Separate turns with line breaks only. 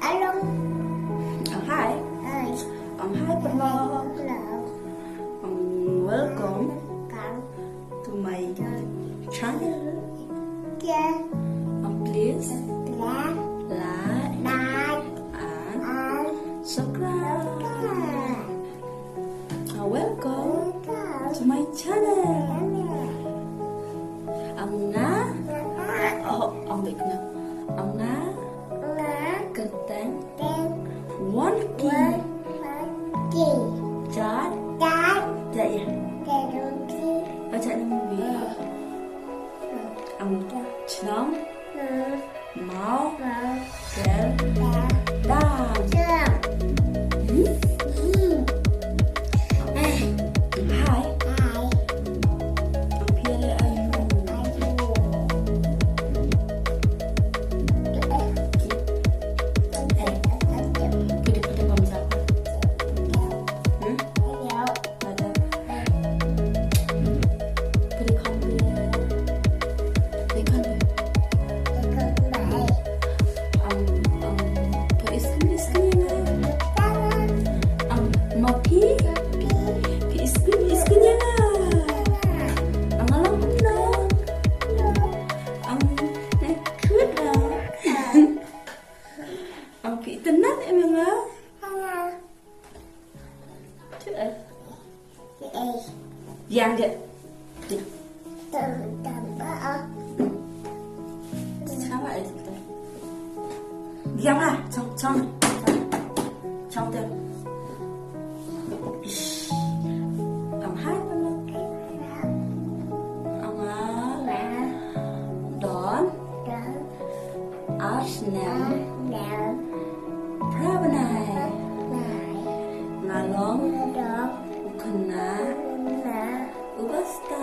Alo.
Hi.
Hi.
Hi, Pano.
Hello.
Welcome
Come.
to my channel.
Yeah.
Please
Yeah.
like
Bye.
and subscribe. Welcome to my channel. Ông ná. Ông bị nào? Ông ná. Cực tán. One key. Chát. Chạy à? Ở chạy nó bị ông chóng máu kéo đau. Hi. I'm here. Are you? Pwede pumisa ako. Ada. Pwede kang iskin niya na. Mapi iskin niya na. Ang alam ko na. Ang cute na. Ang internet em nga. Chứ ấy. Giang vậy. Sao vậy? Giang à? Trong tiền. Ông hát luôn. Ông đón. Arsenal. Pravanai. Ngalong. Ukena. Ubasta.